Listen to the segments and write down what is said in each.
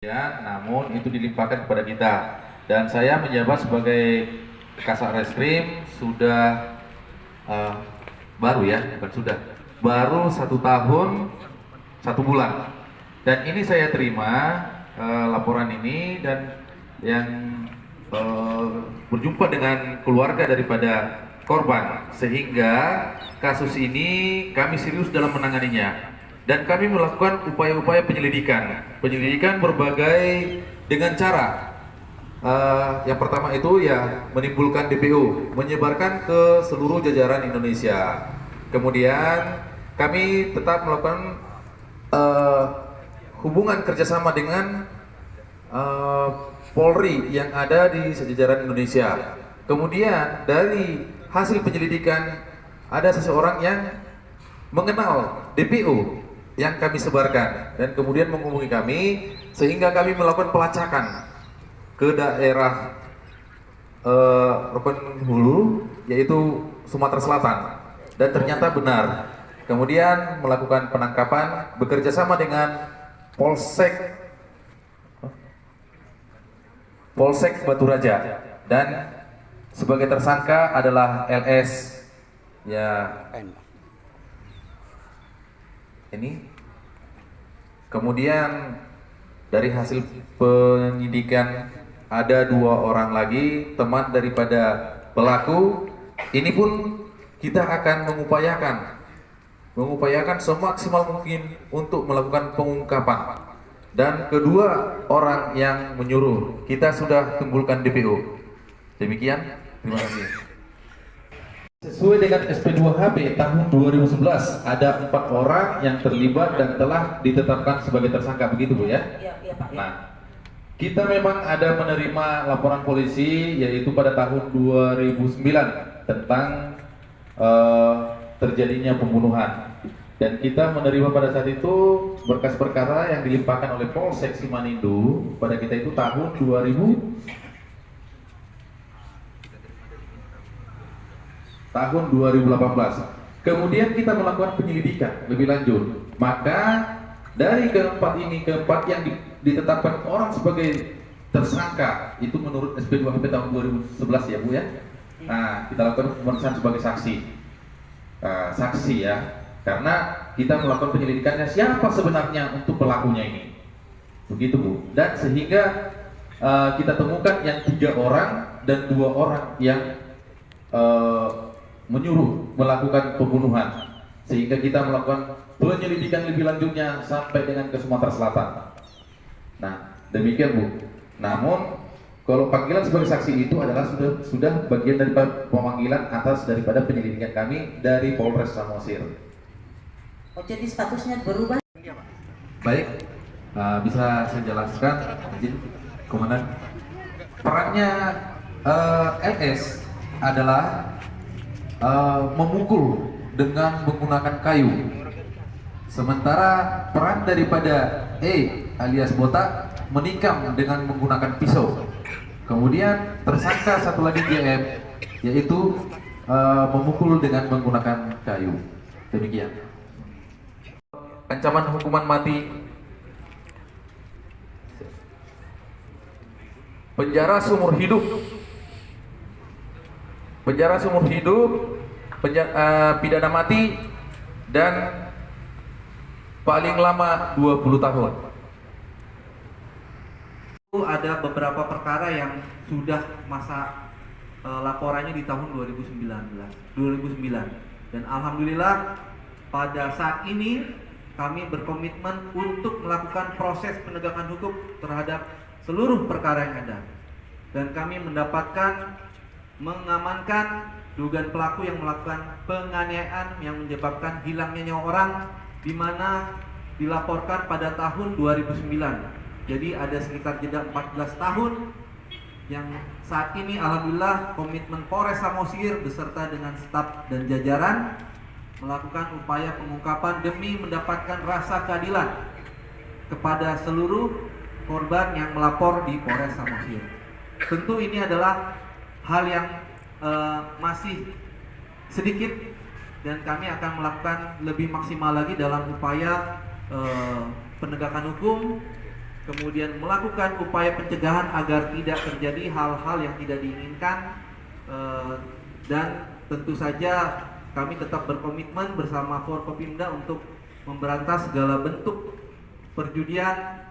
Ya, namun itu dilimpahkan kepada kita dan saya menjabat sebagai Kasat Reskrim sudah baru ya, baru 1 tahun 1 bulan dan ini saya terima laporan ini dan yang berjumpa dengan keluarga daripada korban sehingga kasus ini kami serius dalam menanganinya. Dan kami melakukan upaya-upaya penyelidikan berbagai dengan cara yang pertama itu ya menimbulkan DPO, menyebarkan ke seluruh jajaran Indonesia. Kemudian kami tetap melakukan hubungan kerjasama dengan Polri yang ada di sejajaran Indonesia. Kemudian dari hasil penyelidikan ada seseorang yang mengenal DPO yang kami sebarkan dan kemudian menghubungi kami sehingga kami melakukan pelacakan ke daerah Rokan Hulu yaitu Sumatera Selatan dan ternyata benar. Kemudian melakukan penangkapan bekerja sama dengan Polsek Batu Raja dan sebagai tersangka adalah LS ya ini. Kemudian dari hasil penyidikan ada 2 orang lagi teman daripada pelaku. Ini pun kita akan mengupayakan semaksimal mungkin untuk melakukan pengungkapan. Dan kedua orang yang menyuruh kita sudah timbulkan DPO. Demikian, terima kasih. Sesuai dengan SP2HP tahun 2011 ada 4 orang yang terlibat dan telah ditetapkan sebagai tersangka, begitu Bu ya? Iya Pak. Nah, kita memang ada menerima laporan polisi yaitu pada tahun 2009 tentang terjadinya pembunuhan dan kita menerima pada saat itu berkas perkara yang dilimpahkan oleh Polsek Simanindo pada kita itu tahun 2018. Kemudian kita melakukan penyelidikan lebih lanjut. Maka dari keempat yang ditetapkan orang sebagai tersangka itu menurut SP2HP tahun 2011 ya Bu ya. Nah, kita lakukan pemeriksaan sebagai saksi ya. Karena kita melakukan penyelidikannya siapa sebenarnya untuk pelakunya ini. Begitu Bu. Dan sehingga kita temukan yang 3 orang dan 2 orang yang menyuruh melakukan pembunuhan sehingga kita melakukan penyelidikan lebih lanjutnya sampai dengan ke Sumatera Selatan. Nah, demikian Bu. Namun kalau panggilan sebagai saksi itu adalah sudah bagian dari pemanggilan atas daripada penyelidikan kami dari Polres Samosir. Oh, jadi statusnya berubah? Baik, bisa saya jelaskan, izin Komandan. Perannya LS adalah memukul dengan menggunakan kayu. Sementara peran daripada E alias botak menikam dengan menggunakan pisau. Kemudian tersangka satu lagi JM yaitu memukul dengan menggunakan kayu. Demikian. Ancaman hukuman mati, penjara seumur hidup, pidana mati, dan paling lama 20 tahun. Ada beberapa perkara yang sudah masa laporannya di tahun 2009 dan alhamdulillah pada saat ini kami berkomitmen untuk melakukan proses penegakan hukum terhadap seluruh perkara yang ada. Dan kami mengamankan dugaan pelaku yang melakukan penganiayaan yang menyebabkan hilangnya nyawa orang, di mana dilaporkan pada tahun 2009. Jadi ada sekitar jeda 14 tahun yang saat ini alhamdulillah komitmen Polres Samosir beserta dengan staf dan jajaran melakukan upaya pengungkapan demi mendapatkan rasa keadilan kepada seluruh korban yang melapor di Polres Samosir. Tentu ini adalah hal yang masih sedikit dan kami akan melakukan lebih maksimal lagi dalam upaya penegakan hukum, kemudian melakukan upaya pencegahan agar tidak terjadi hal-hal yang tidak diinginkan, dan tentu saja kami tetap berkomitmen bersama Forkopimda untuk memberantas segala bentuk perjudian,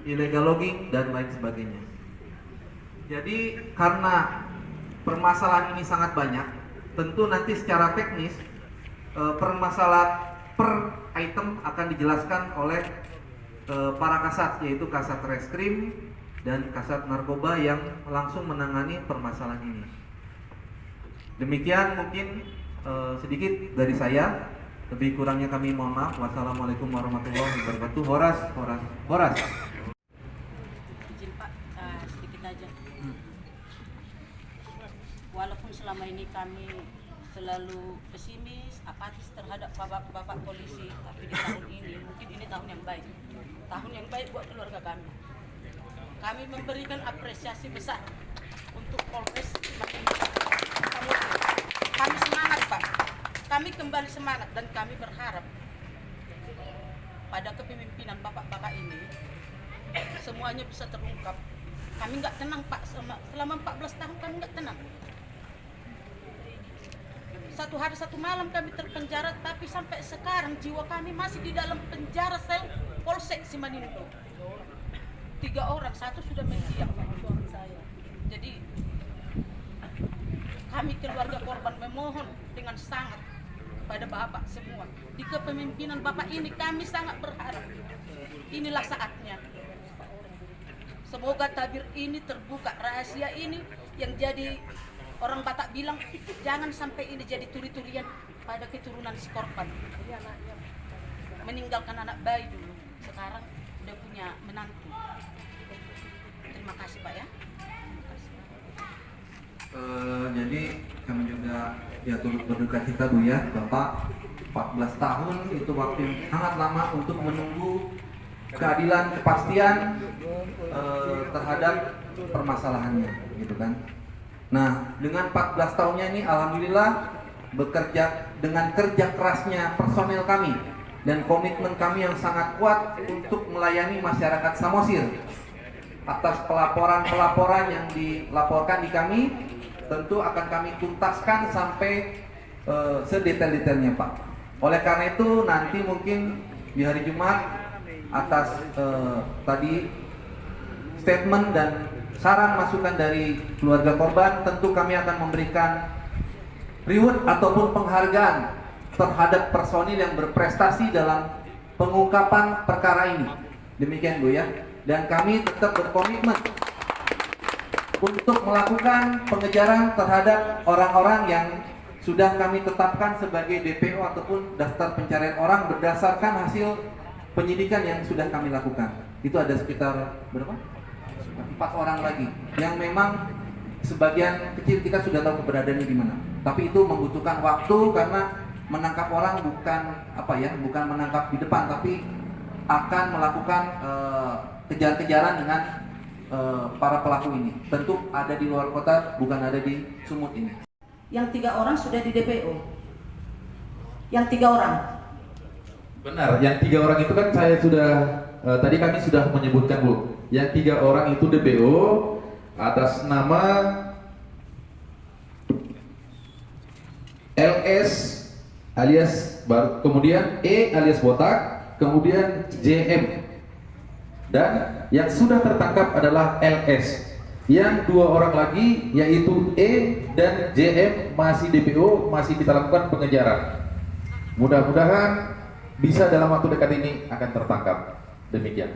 illegal logging, dan lain sebagainya. Jadi karena permasalahan ini sangat banyak, tentu nanti secara teknis permasalahan per item akan dijelaskan oleh para kasat, yaitu Kasat Reskrim dan Kasat Narkoba yang langsung menangani permasalahan ini. Demikian mungkin sedikit dari saya. Lebih kurangnya kami mohon maaf. Wassalamualaikum warahmatullahi wabarakatuh. Horas. Izin Pak, sedikit aja. Walaupun selama ini kami selalu pesimis, apatis terhadap bapak-bapak polisi, tapi di tahun ini, mungkin ini tahun yang baik. Tahun yang baik buat keluarga kami. Kami memberikan apresiasi besar untuk Polres Samosir. Kami semangat Pak, kami kembali semangat dan kami berharap pada kepemimpinan bapak-bapak ini semuanya bisa terungkap. Kami nggak tenang Pak, selama 14 tahun kami nggak tenang. Satu hari satu malam kami terpenjara, tapi sampai sekarang jiwa kami masih di dalam penjara sel Polsek Simanindo. 3 orang, 1 sudah meninggal suami saya. Jadi kami keluarga korban memohon dengan sangat kepada Bapak semua. Di kepemimpinan Bapak ini kami sangat berharap. Inilah saatnya. Semoga tabir ini terbuka, rahasia ini yang jadi orang Batak bilang jangan sampai ini jadi turi-turian pada keturunan si korban. Meninggalkan anak bayi dulu, sekarang udah punya menantu. Terima kasih Pak ya. Jadi kami juga ya turut berduka cita Bu ya, Bapak 14 tahun itu waktu yang sangat lama untuk menunggu keadilan, kepastian terhadap permasalahannya gitu kan. Nah, dengan 14 tahunnya ini alhamdulillah bekerja dengan kerja kerasnya personel kami dan komitmen kami yang sangat kuat untuk melayani masyarakat Samosir. Atas pelaporan-pelaporan yang dilaporkan di kami, tentu akan kami tuntaskan sampai sedetail-detailnya Pak. Oleh karena itu nanti mungkin di hari Jumat atas tadi statement dan saran masukan dari keluarga korban, tentu kami akan memberikan reward ataupun penghargaan terhadap personil yang berprestasi dalam pengungkapan perkara ini. Demikian Bu ya. Dan kami tetap berkomitmen untuk melakukan pengejaran terhadap orang-orang yang sudah kami tetapkan sebagai DPO ataupun daftar pencarian orang berdasarkan hasil penyidikan yang sudah kami lakukan. Itu ada sekitar berapa? 4 orang lagi yang memang sebagian kecil kita sudah tahu keberadaannya di mana. Tapi itu membutuhkan waktu karena menangkap orang bukan menangkap di depan, tapi akan melakukan kejar-kejaran dengan para pelaku ini. Tentu ada di luar kota, bukan ada di Sumut ini. Yang 3 orang sudah di DPO. Yang 3 orang. Benar, yang 3 orang itu kan saya sudah tadi kami sudah menyebutkan Bu. Yang 3 orang itu DPO atas nama LS alias kemudian E alias botak, kemudian JM. Dan yang sudah tertangkap adalah LS. Yang 2 orang lagi yaitu E dan JM masih DPO, masih kita lakukan pengejaran. Mudah-mudahan bisa dalam waktu dekat ini akan tertangkap. Demikian.